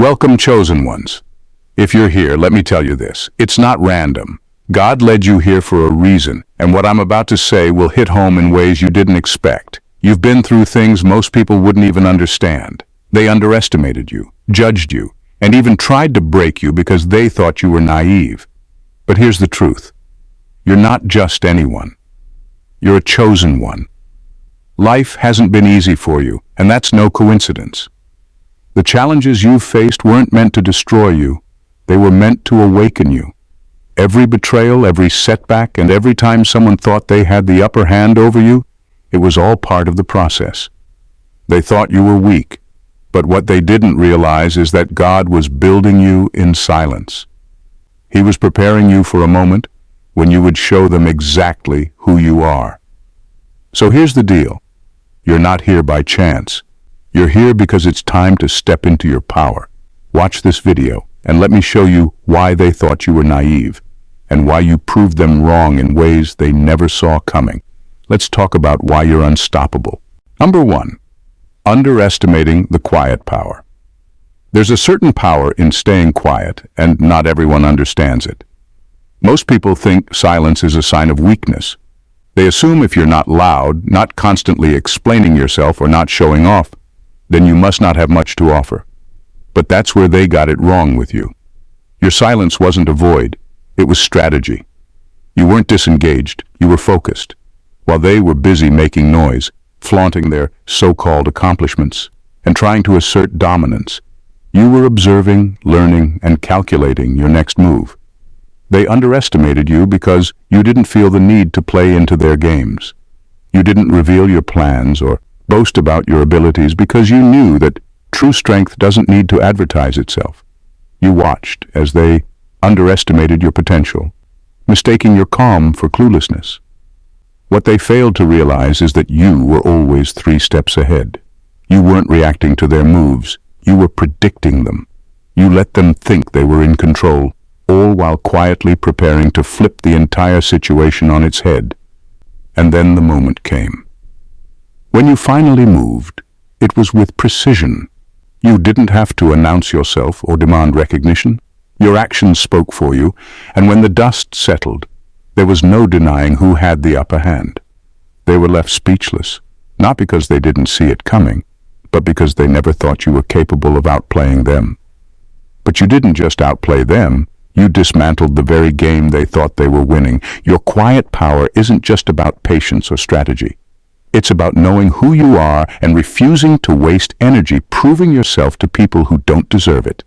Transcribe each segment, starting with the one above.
Welcome, chosen ones. If you're here, let me tell you this. It's not random. God led you here for a reason, and what I'm about to say will hit home in ways you didn't expect. You've been through things most people wouldn't even understand. They underestimated you, judged you, and even tried to break you because they thought you were naive. But here's the truth. You're not just anyone. You're a chosen one. Life hasn't been easy for you, and that's no coincidence. The challenges you've faced weren't meant to destroy you. They were meant to awaken you. Every betrayal, every setback, and every time someone thought they had the upper hand over you, it was all part of the process. They thought you were weak, but what they didn't realize is that God was building you in silence. He was preparing you for a moment when you would show them exactly who you are. So here's the deal. You're not here by chance. You're here because it's time to step into your power. Watch this video and let me show you why they thought you were naive and why you proved them wrong in ways they never saw coming. Let's talk about why you're unstoppable. Number 1, underestimating the quiet power. There's a certain power in staying quiet, and not everyone understands it. Most people think silence is a sign of weakness. They assume if you're not loud, not constantly explaining yourself or not showing off, then you must not have much to offer. But that's where they got it wrong with you. Your silence wasn't a void, it was strategy. You weren't disengaged, you were focused. While they were busy making noise, flaunting their so-called accomplishments, and trying to assert dominance, you were observing, learning, and calculating your next move. They underestimated you because you didn't feel the need to play into their games. You didn't reveal your plans or boast about your abilities because you knew that true strength doesn't need to advertise itself. You watched as they underestimated your potential, mistaking your calm for cluelessness. What they failed to realize is that you were always 3 steps ahead. You weren't reacting to their moves, you were predicting them. You let them think they were in control, all while quietly preparing to flip the entire situation on its head. And then the moment came. When you finally moved, it was with precision. You didn't have to announce yourself or demand recognition. Your actions spoke for you, and when the dust settled, there was no denying who had the upper hand. They were left speechless, not because they didn't see it coming, but because they never thought you were capable of outplaying them. But you didn't just outplay them, you dismantled the very game they thought they were winning. Your quiet power isn't just about patience or strategy. It's about knowing who you are and refusing to waste energy proving yourself to people who don't deserve it.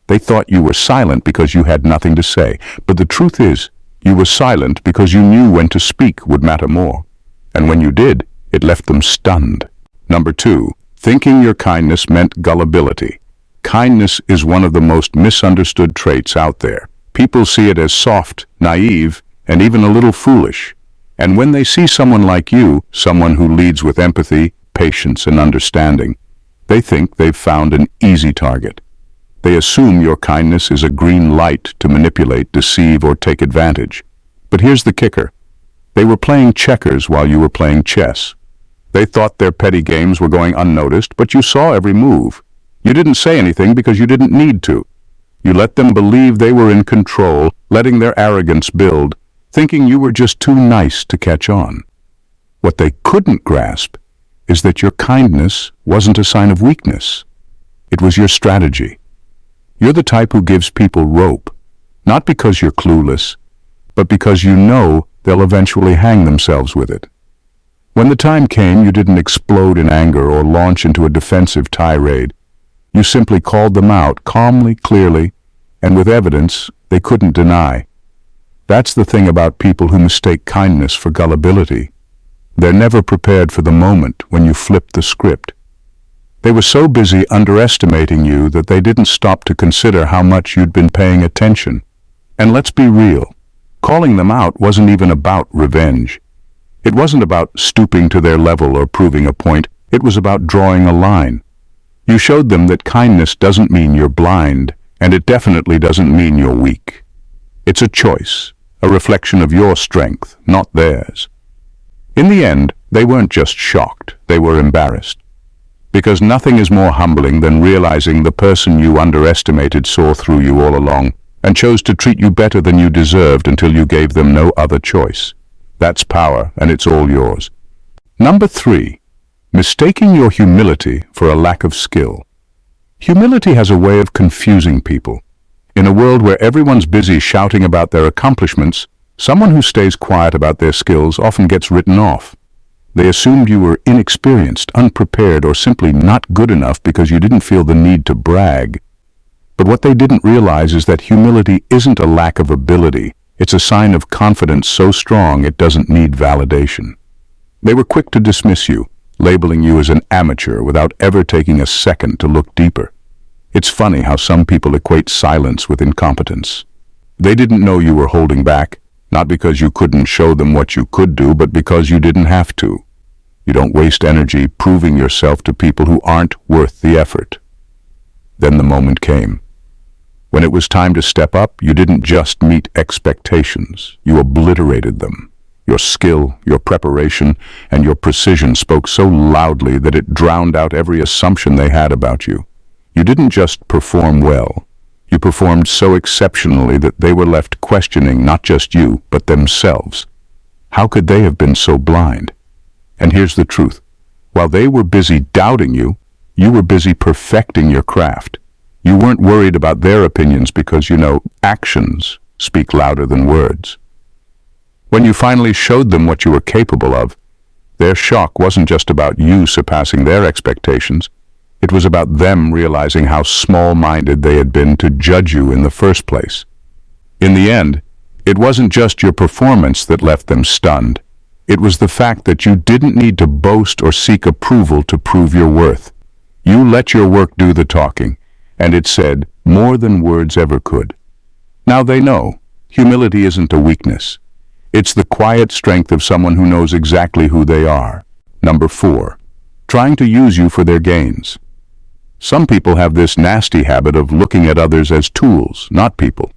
They thought you were silent because you had nothing to say, but the truth is, you were silent because you knew when to speak would matter more. And when you did, it left them stunned. Number 2, thinking your kindness meant gullibility. Kindness is one of the most misunderstood traits out there. People see it as soft, naive, and even a little foolish. And when they see someone like you, someone who leads with empathy, patience, and understanding, they think they've found an easy target. They assume your kindness is a green light to manipulate, deceive, or take advantage. But here's the kicker. They were playing checkers while you were playing chess. They thought their petty games were going unnoticed, but you saw every move. You didn't say anything because you didn't need to. You let them believe they were in control, letting their arrogance build, thinking you were just too nice to catch on. What they couldn't grasp is that your kindness wasn't a sign of weakness. It was your strategy. You're the type who gives people rope, not because you're clueless, but because you know they'll eventually hang themselves with it. When the time came, you didn't explode in anger or launch into a defensive tirade. You simply called them out calmly, clearly, and with evidence they couldn't deny. That's the thing about people who mistake kindness for gullibility. They're never prepared for the moment when you flip the script. They were so busy underestimating you that they didn't stop to consider how much you'd been paying attention. And let's be real, calling them out wasn't even about revenge. It wasn't about stooping to their level or proving a point. It was about drawing a line. You showed them that kindness doesn't mean you're blind, and it definitely doesn't mean you're weak. It's a choice, a reflection of your strength, not theirs. In the end, they weren't just shocked, they were embarrassed. Because nothing is more humbling than realizing the person you underestimated saw through you all along and chose to treat you better than you deserved until you gave them no other choice. That's power, and it's all yours. Number 3. Mistaking your humility for a lack of skill. Humility has a way of confusing people. In a world where everyone's busy shouting about their accomplishments, someone who stays quiet about their skills often gets written off. They assumed you were inexperienced, unprepared, or simply not good enough because you didn't feel the need to brag. But what they didn't realize is that humility isn't a lack of ability. It's a sign of confidence so strong it doesn't need validation. They were quick to dismiss you, labeling you as an amateur without ever taking a second to look deeper. It's funny how some people equate silence with incompetence. They didn't know you were holding back, not because you couldn't show them what you could do, but because you didn't have to. You don't waste energy proving yourself to people who aren't worth the effort. Then the moment came. When it was time to step up, you didn't just meet expectations, you obliterated them. Your skill, your preparation, and your precision spoke so loudly that it drowned out every assumption they had about you. You didn't just perform well. You performed so exceptionally that they were left questioning not just you, but themselves. How could they have been so blind? And here's the truth. While they were busy doubting you, you were busy perfecting your craft. You weren't worried about their opinions because, actions speak louder than words. When you finally showed them what you were capable of, their shock wasn't just about you surpassing their expectations. It was about them realizing how small-minded they had been to judge you in the first place. In the end, it wasn't just your performance that left them stunned. It was the fact that you didn't need to boast or seek approval to prove your worth. You let your work do the talking, and it said more than words ever could. Now they know, humility isn't a weakness. It's the quiet strength of someone who knows exactly who they are. Number 4. Trying to use you for their gains. Some people have this nasty habit of looking at others as tools, not people.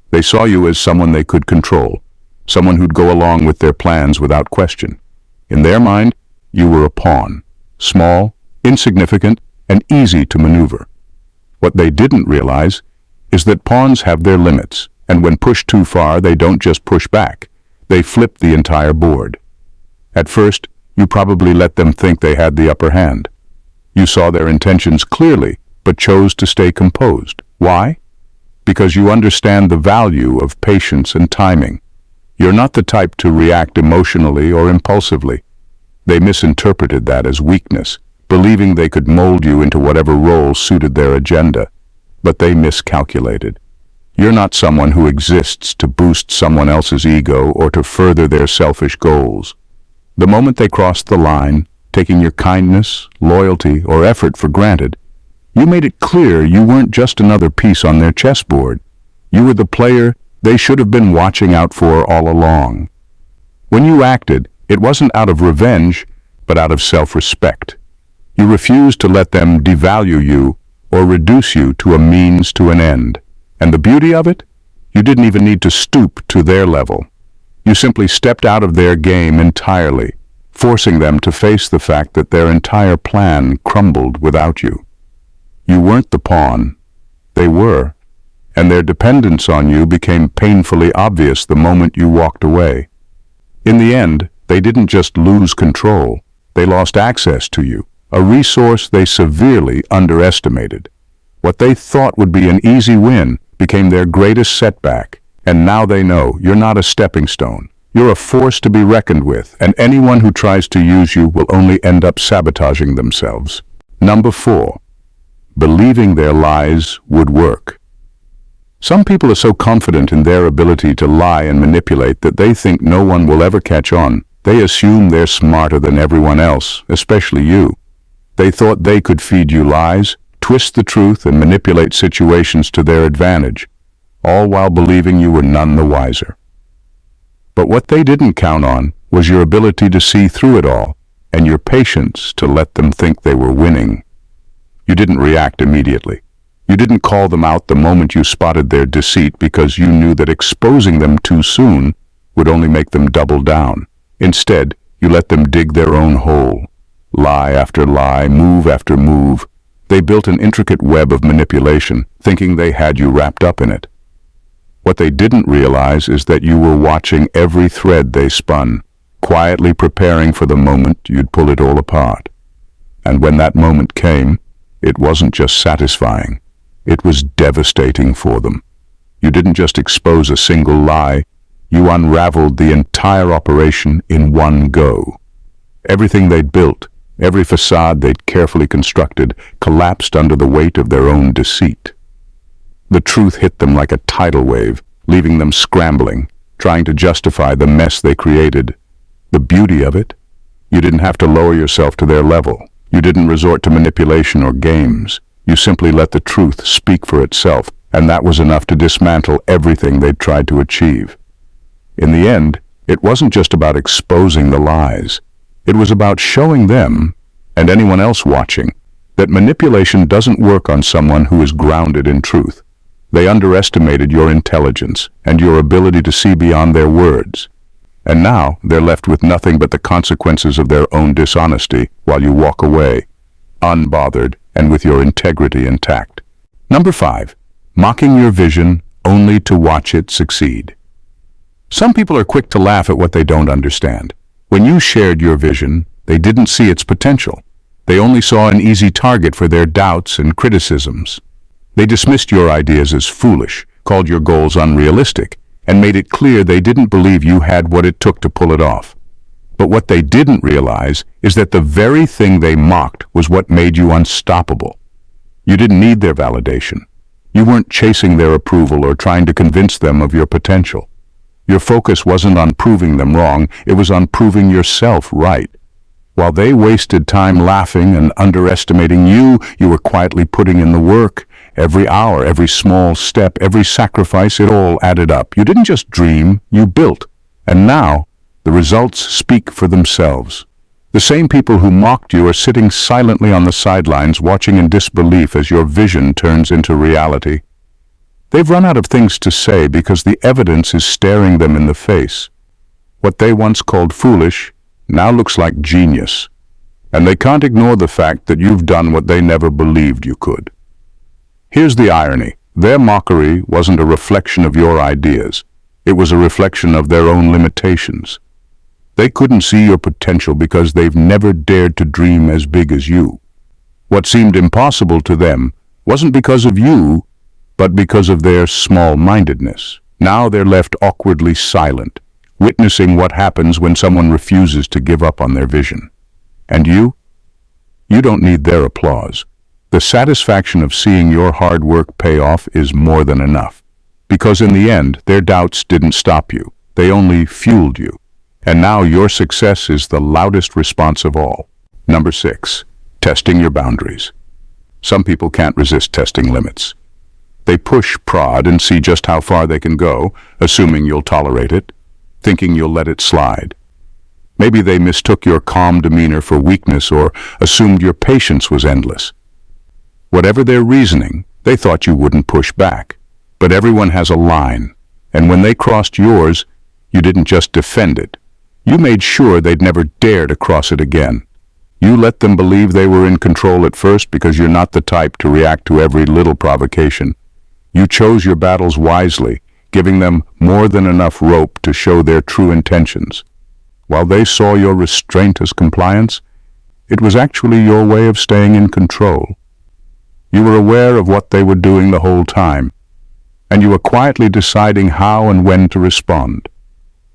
They saw you as someone they could control, someone who'd go along with their plans without question. In their mind, you were a pawn, small, insignificant, and easy to maneuver. What they didn't realize is that pawns have their limits, and when pushed too far, they don't just push back. They flip the entire board. At first, you probably let them think they had the upper hand. You saw their intentions clearly, but chose to stay composed. Why? Because you understand the value of patience and timing. You're not the type to react emotionally or impulsively. They misinterpreted that as weakness, believing they could mold you into whatever role suited their agenda. But they miscalculated. You're not someone who exists to boost someone else's ego or to further their selfish goals. The moment they crossed the line, taking your kindness, loyalty, or effort for granted, you made it clear you weren't just another piece on their chessboard. You were the player they should have been watching out for all along. When you acted, it wasn't out of revenge, but out of self-respect. You refused to let them devalue you or reduce you to a means to an end. And the beauty of it? You didn't even need to stoop to their level. You simply stepped out of their game entirely, forcing them to face the fact that their entire plan crumbled without you. You weren't the pawn. They were. And their dependence on you became painfully obvious the moment you walked away. In the end, they didn't just lose control. They lost access to you, a resource they severely underestimated. What they thought would be an easy win became their greatest setback, and now they know you're not a stepping stone. You're a force to be reckoned with, and anyone who tries to use you will only end up sabotaging themselves. Number 4. Believing their lies would work. Some people are so confident in their ability to lie and manipulate that they think no one will ever catch on. They assume they're smarter than everyone else, especially you. They thought they could feed you lies, twist the truth, and manipulate situations to their advantage, all while believing you were none the wiser. But what they didn't count on was your ability to see through it all, and your patience to let them think they were winning. You didn't react immediately. You didn't call them out the moment you spotted their deceit because you knew that exposing them too soon would only make them double down. Instead, you let them dig their own hole, Lie after lie, move after move. They built an intricate web of manipulation, thinking they had you wrapped up in it. What they didn't realize is that you were watching every thread they spun, quietly preparing for the moment you'd pull it all apart. And when that moment came, it wasn't just satisfying. It was devastating for them. You didn't just expose a single lie, you unraveled the entire operation in one go. Everything they'd built, every facade they'd carefully constructed, collapsed under the weight of their own deceit. The truth hit them like a tidal wave, leaving them scrambling, trying to justify the mess they created. The beauty of it? You didn't have to lower yourself to their level. You didn't resort to manipulation or games. You simply let the truth speak for itself, and that was enough to dismantle everything they'd tried to achieve. In the end, it wasn't just about exposing the lies. It was about showing them, and anyone else watching, that manipulation doesn't work on someone who is grounded in truth. They underestimated your intelligence and your ability to see beyond their words. And now they're left with nothing but the consequences of their own dishonesty while you walk away, unbothered and with your integrity intact. Number 5. Mocking your vision only to watch it succeed. Some people are quick to laugh at what they don't understand. When you shared your vision, they didn't see its potential. They only saw an easy target for their doubts and criticisms. They dismissed your ideas as foolish, called your goals unrealistic, and made it clear they didn't believe you had what it took to pull it off. But what they didn't realize is that the very thing they mocked was what made you unstoppable. You didn't need their validation. You weren't chasing their approval or trying to convince them of your potential. Your focus wasn't on proving them wrong, it was on proving yourself right. While they wasted time laughing and underestimating you, you were quietly putting in the work. Every hour, every small step, every sacrifice, it all added up. You didn't just dream, you built. And now, the results speak for themselves. The same people who mocked you are sitting silently on the sidelines, watching in disbelief as your vision turns into reality. They've run out of things to say because the evidence is staring them in the face. What they once called foolish now looks like genius. And they can't ignore the fact that you've done what they never believed you could. Here's the irony. Their mockery wasn't a reflection of your ideas. It was a reflection of their own limitations. They couldn't see your potential because they've never dared to dream as big as you. What seemed impossible to them wasn't because of you, but because of their small-mindedness. Now they're left awkwardly silent, witnessing what happens when someone refuses to give up on their vision. And you? You don't need their applause. The satisfaction of seeing your hard work pay off is more than enough. Because in the end, their doubts didn't stop you. They only fueled you. And now your success is the loudest response of all. Number 6. Testing your boundaries. Some people can't resist testing limits. They push, prod, and see just how far they can go, assuming you'll tolerate it, thinking you'll let it slide. Maybe they mistook your calm demeanor for weakness or assumed your patience was endless. Whatever their reasoning, they thought you wouldn't push back. But everyone has a line, and when they crossed yours, you didn't just defend it. You made sure they'd never dare to cross it again. You let them believe they were in control at first because you're not the type to react to every little provocation. You chose your battles wisely, giving them more than enough rope to show their true intentions. While they saw your restraint as compliance, it was actually your way of staying in control. You were aware of what they were doing the whole time, and you were quietly deciding how and when to respond.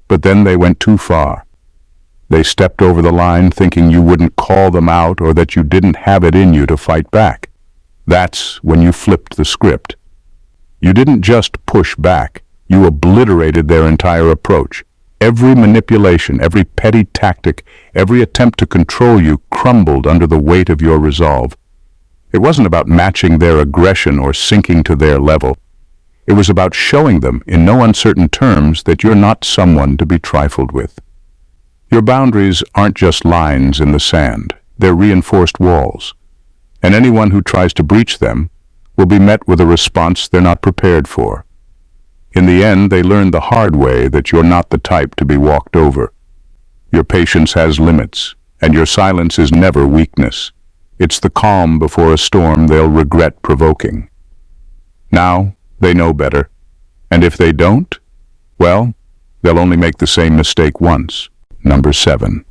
But then they went too far. They stepped over the line thinking you wouldn't call them out or that you didn't have it in you to fight back. That's when you flipped the script. You didn't just push back, you obliterated their entire approach. Every manipulation, every petty tactic, every attempt to control you crumbled under the weight of your resolve. It wasn't about matching their aggression or sinking to their level. It was about showing them in no uncertain terms that you're not someone to be trifled with. Your boundaries aren't just lines in the sand, they're reinforced walls. And anyone who tries to breach them will be met with a response they're not prepared for. In the end, they learn the hard way that you're not the type to be walked over. Your patience has limits, And your silence is never weakness. It's the calm before a storm they'll regret provoking. Now, they know better. And if they don't, well, they'll only make the same mistake once. Number 7.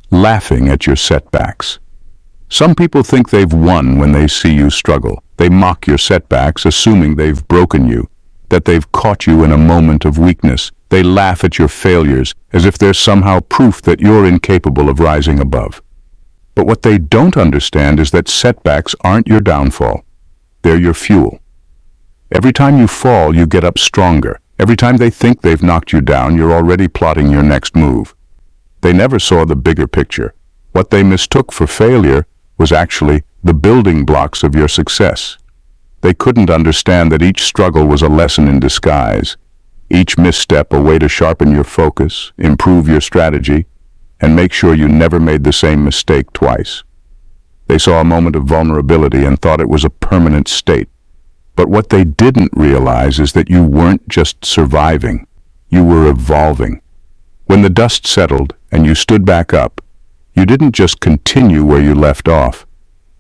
Laughing at your setbacks. Some people think they've won when they see you struggle. They mock your setbacks, assuming they've broken you, that they've caught you in a moment of weakness. They laugh at your failures as if they're somehow proof that you're incapable of rising above. But what they don't understand is that setbacks aren't your downfall. They're your fuel. Every time you fall, you get up stronger. Every time they think they've knocked you down, you're already plotting your next move. They never saw the bigger picture. What they mistook for failure was actually the building blocks of your success. They couldn't understand that each struggle was a lesson in disguise, each misstep a way to sharpen your focus, improve your strategy, and make sure you never made the same mistake twice. They saw a moment of vulnerability and thought it was a permanent state. But what they didn't realize is that you weren't just surviving, you were evolving. When the dust settled and you stood back up, you didn't just continue where you left off.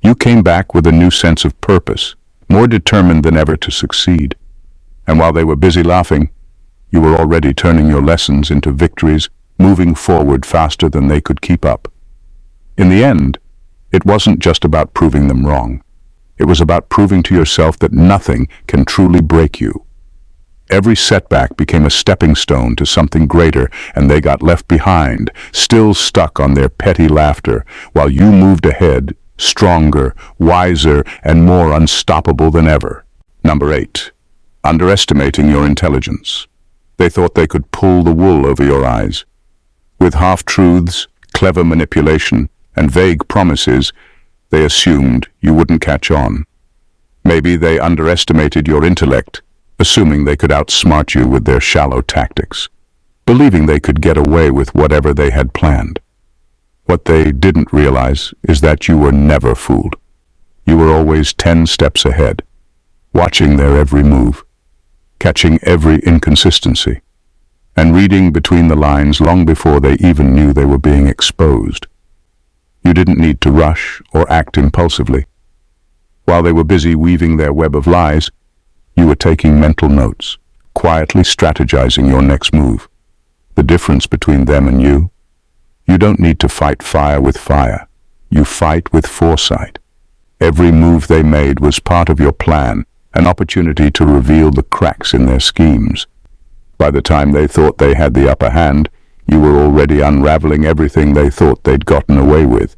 You came back with a new sense of purpose, more determined than ever to succeed. And while they were busy laughing, you were already turning your lessons into victories, moving forward faster than they could keep up. In the end, it wasn't just about proving them wrong. It was about proving to yourself that nothing can truly break you. Every setback became a stepping stone to something greater, and they got left behind, still stuck on their petty laughter, while you moved ahead, stronger, wiser, and more unstoppable than ever. Number 8. Underestimating your intelligence. They thought they could pull the wool over your eyes. With half-truths, clever manipulation, and vague promises, they assumed you wouldn't catch on. Maybe they underestimated your intellect, assuming they could outsmart you with their shallow tactics, believing they could get away with whatever they had planned. What they didn't realize is that you were never fooled. You were always 10 steps ahead, watching their every move, catching every inconsistency, and reading between the lines long before they even knew they were being exposed. You didn't need to rush or act impulsively. While they were busy weaving their web of lies, you were taking mental notes, quietly strategizing your next move. The difference between them and you don't need to fight fire with fire. You fight with foresight. Every move they made was part of your plan, an opportunity to reveal the cracks in their schemes. By the time they thought they had the upper hand, you were already unraveling everything they thought they'd gotten away with.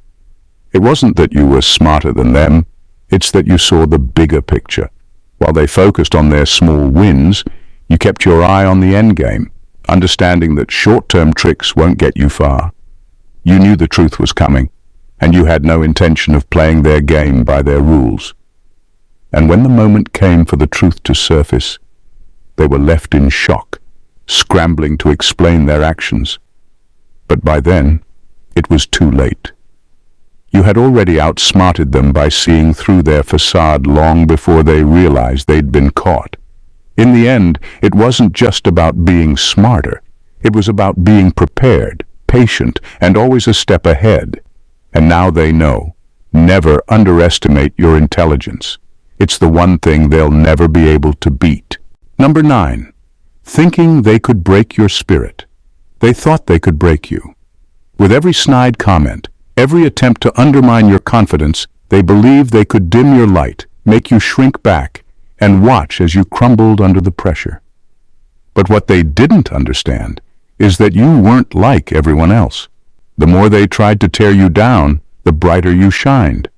It wasn't that you were smarter than them, it's that you saw the bigger picture. While they focused on their small wins, you kept your eye on the end game, understanding that short-term tricks won't get you far. You knew the truth was coming, and you had no intention of playing their game by their rules. And when the moment came for the truth to surface, they were left in shock, scrambling to explain their actions. But by then, it was too late. You had already outsmarted them by seeing through their facade long before they realized they'd been caught. In the end, it wasn't just about being smarter. It was about being prepared, patient, and always a step ahead. And now they know. Never underestimate your intelligence. It's the one thing they'll never be able to beat. Number 9. Thinking they could break your spirit. They thought they could break you. With every snide comment, every attempt to undermine your confidence, they believed they could dim your light, make you shrink back, and watch as you crumbled under the pressure. But what they didn't understand is that you weren't like everyone else. The more they tried to tear you down, the brighter you shined.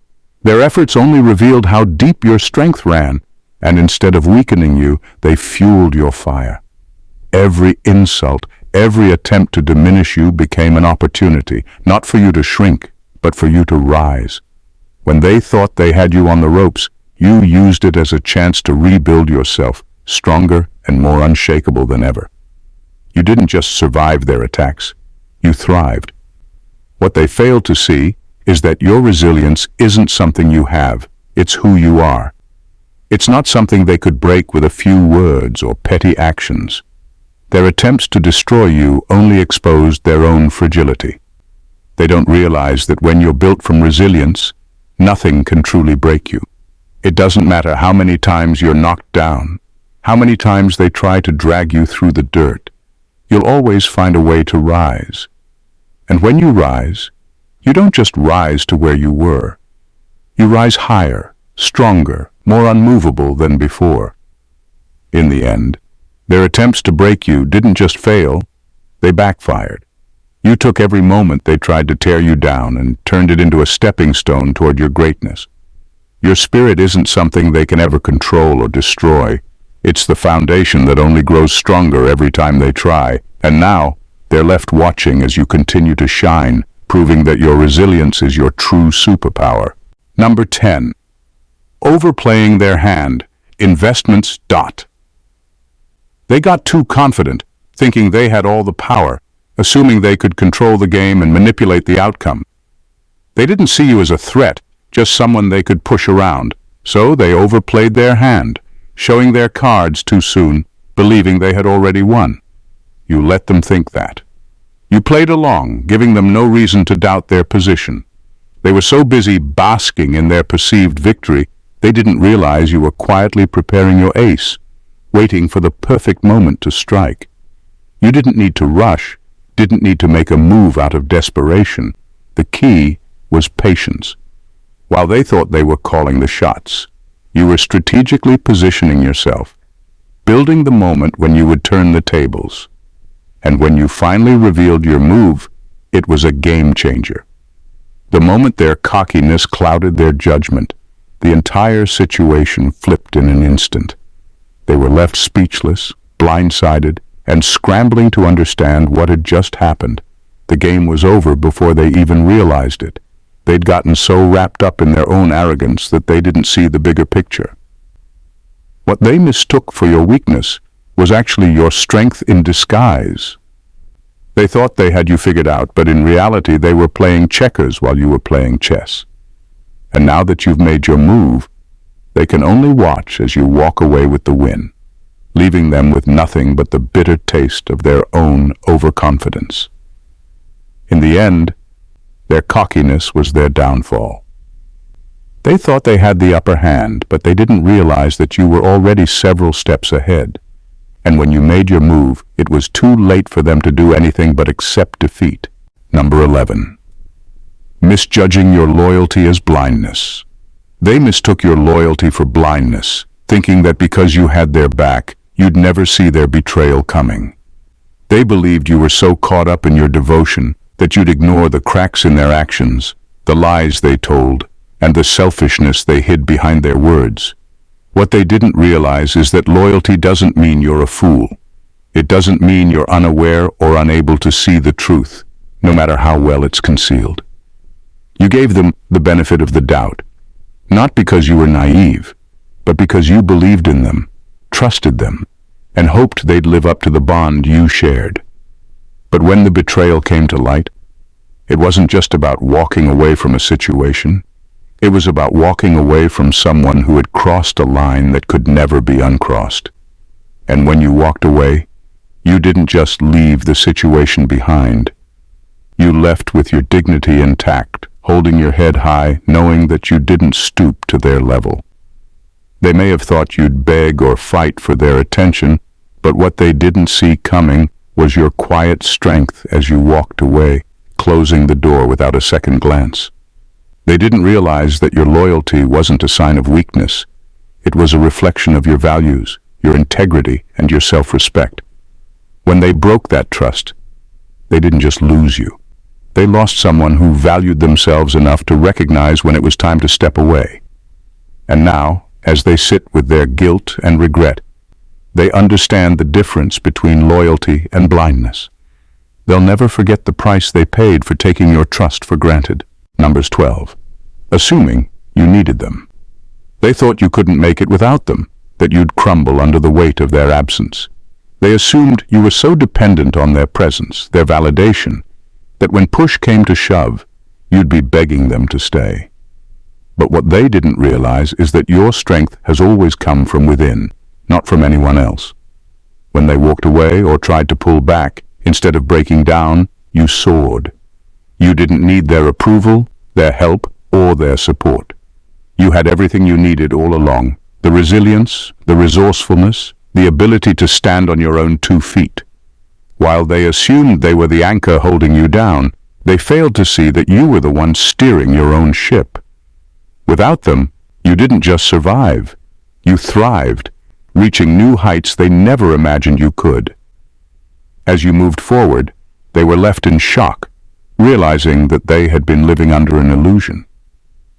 Their efforts only revealed how deep your strength ran, and instead of weakening you, they fueled your fire. Every insult, every attempt to diminish you became an opportunity, not for you to shrink, but for you to rise. When they thought they had you on the ropes, you used it as a chance to rebuild yourself, stronger and more unshakable than ever. You didn't just survive their attacks, you thrived. What they failed to see is that your resilience isn't something you have, it's who you are. It's not something they could break with a few words or petty actions. Their attempts to destroy you only exposed their own fragility. They don't realize that when you're built from resilience, nothing can truly break you. It doesn't matter how many times you're knocked down, how many times they try to drag you through the dirt. You'll always find a way to rise. And when you rise, you don't just rise to where you were. You rise higher, stronger, more unmovable than before. In the end, their attempts to break you didn't just fail, they backfired. You took every moment they tried to tear you down and turned it into a stepping stone toward your greatness. Your spirit isn't something they can ever control or destroy. It's the foundation that only grows stronger every time they try. And now, they're left watching as you continue to shine, proving that your resilience is your true superpower. Number 10. Overplaying their hand. Investments. They got too confident, thinking they had all the power, assuming they could control the game and manipulate the outcome. They didn't see you as a threat, just someone they could push around, so they overplayed their hand, showing their cards too soon, believing they had already won. You let them think that. You played along, giving them no reason to doubt their position. They were so busy basking in their perceived victory, they didn't realize you were quietly preparing your ace, waiting for the perfect moment to strike. You didn't need to rush, didn't need to make a move out of desperation. The key was patience. While they thought they were calling the shots, you were strategically positioning yourself, building the moment when you would turn the tables. And when you finally revealed your move, it was a game changer. The moment their cockiness clouded their judgment, the entire situation flipped in an instant. They were left speechless, blindsided, and scrambling to understand what had just happened. The game was over before they even realized it. They'd gotten so wrapped up in their own arrogance that they didn't see the bigger picture. What they mistook for your weakness was actually your strength in disguise. They thought they had you figured out, but in reality they were playing checkers while you were playing chess. And now that you've made your move, they can only watch as you walk away with the win, leaving them with nothing but the bitter taste of their own overconfidence. In the end, their cockiness was their downfall. They thought they had the upper hand, but they didn't realize that you were already several steps ahead. And when you made your move, it was too late for them to do anything but accept defeat. Number 11. Misjudging your loyalty as blindness. They mistook your loyalty for blindness, thinking that because you had their back, you'd never see their betrayal coming. They believed you were so caught up in your devotion that you'd ignore the cracks in their actions, the lies they told, and the selfishness they hid behind their words. What they didn't realize is that loyalty doesn't mean you're a fool. It doesn't mean you're unaware or unable to see the truth, no matter how well it's concealed. You gave them the benefit of the doubt, not because you were naive, but because you believed in them, trusted them, and hoped they'd live up to the bond you shared. But when the betrayal came to light, it wasn't just about walking away from a situation. It was about walking away from someone who had crossed a line that could never be uncrossed. And when you walked away, you didn't just leave the situation behind. You left with your dignity intact, holding your head high, knowing that you didn't stoop to their level. They may have thought you'd beg or fight for their attention, but what they didn't see coming was your quiet strength as you walked away, closing the door without a second glance. They didn't realize that your loyalty wasn't a sign of weakness. It was a reflection of your values, your integrity, and your self-respect. When they broke that trust, they didn't just lose you. They lost someone who valued themselves enough to recognize when it was time to step away. And now, as they sit with their guilt and regret, they understand the difference between loyalty and blindness. They'll never forget the price they paid for taking your trust for granted. Number 12. Assuming you needed them. They thought you couldn't make it without them, that you'd crumble under the weight of their absence. They assumed you were so dependent on their presence, their validation, that when push came to shove, you'd be begging them to stay. But what they didn't realize is that your strength has always come from within, not from anyone else. When they walked away or tried to pull back, instead of breaking down, you soared. You didn't need their approval, their help, or their support. You had everything you needed all along: the resilience, the resourcefulness, the ability to stand on your own 2 feet. While they assumed they were the anchor holding you down, they failed to see that you were the one steering your own ship. Without them, you didn't just survive, you thrived, reaching new heights they never imagined you could. As you moved forward, they were left in shock, realizing that they had been living under an illusion.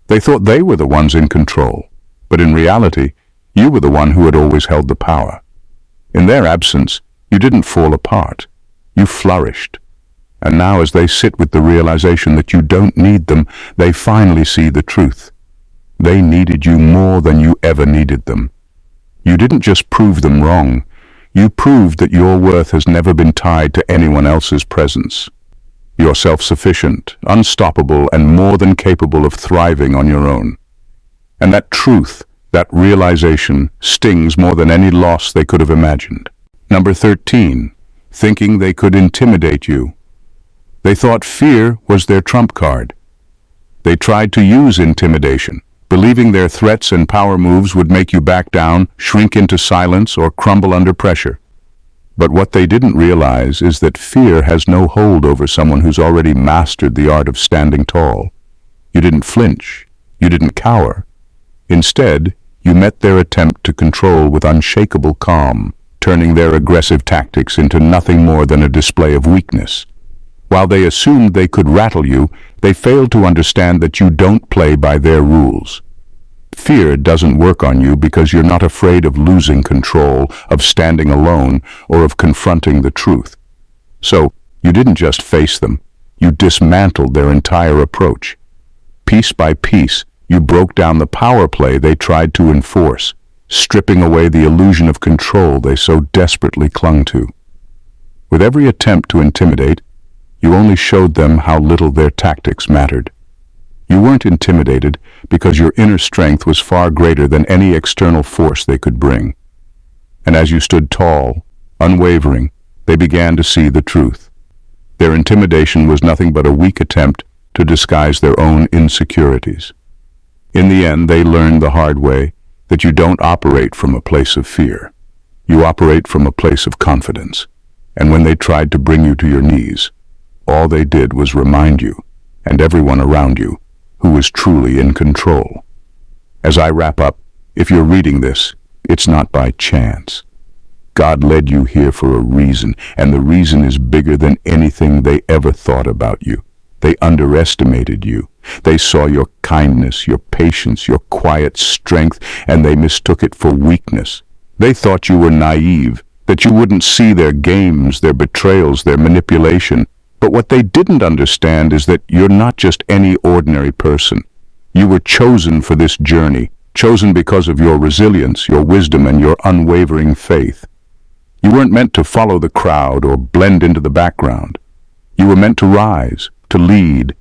They thought they were the ones in control, but in reality, you were the one who had always held the power. In their absence, you didn't fall apart, you flourished. And now, as they sit with the realization that you don't need them, they finally see the truth. They needed you more than you ever needed them. You didn't just prove them wrong, you proved that your worth has never been tied to anyone else's presence. You're self-sufficient, unstoppable, and more than capable of thriving on your own. And that truth, that realization, stings more than any loss they could have imagined. Number 13, thinking they could intimidate you. They thought fear was their trump card. They tried to use intimidation, believing their threats and power moves would make you back down, shrink into silence, or crumble under pressure. But what they didn't realize is that fear has no hold over someone who's already mastered the art of standing tall. You didn't flinch. You didn't cower. Instead, you met their attempt to control with unshakable calm, turning their aggressive tactics into nothing more than a display of weakness. While they assumed they could rattle you, they failed to understand that you don't play by their rules. Fear doesn't work on you because you're not afraid of losing control, of standing alone, or of confronting the truth. So, you didn't just face them, you dismantled their entire approach. Piece by piece, you broke down the power play they tried to enforce, stripping away the illusion of control they so desperately clung to. With every attempt to intimidate, you only showed them how little their tactics mattered. You weren't intimidated because your inner strength was far greater than any external force they could bring. And as you stood tall, unwavering, they began to see the truth. Their intimidation was nothing but a weak attempt to disguise their own insecurities. In the end, they learned the hard way that you don't operate from a place of fear. You operate from a place of confidence. And when they tried to bring you to your knees, all they did was remind you, and everyone around you, who was truly in control. As I wrap up, if you're reading this, it's not by chance. God led you here for a reason, and the reason is bigger than anything they ever thought about you. They underestimated you. They saw your kindness, your patience, your quiet strength, and they mistook it for weakness. They thought you were naive, that you wouldn't see their games, their betrayals, their manipulation. But what they didn't understand is that you're not just any ordinary person. You were chosen for this journey, chosen because of your resilience, your wisdom, and your unwavering faith. You weren't meant to follow the crowd or blend into the background. You were meant to rise, to lead,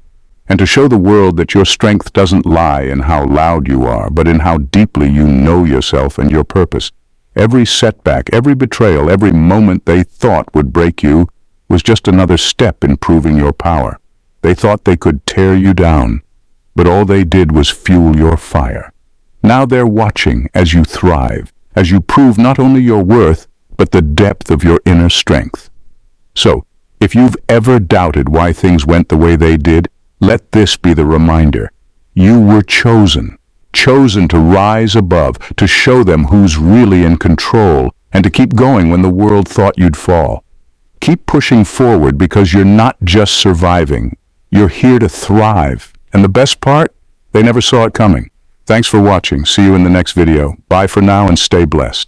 and to show the world that your strength doesn't lie in how loud you are, but in how deeply you know yourself and your purpose. Every setback, every betrayal, every moment they thought would break you was just another step in proving your power. They thought they could tear you down, but all they did was fuel your fire. Now they're watching as you thrive, as you prove not only your worth, but the depth of your inner strength. So, if you've ever doubted why things went the way they did, let this be the reminder. You were chosen to rise above, to show them who's really in control, and to keep going when the world thought you'd fall. Keep pushing forward because you're not just surviving. You're here to thrive. And the best part? They never saw it coming. Thanks for watching. See you in the next video. Bye for now and stay blessed.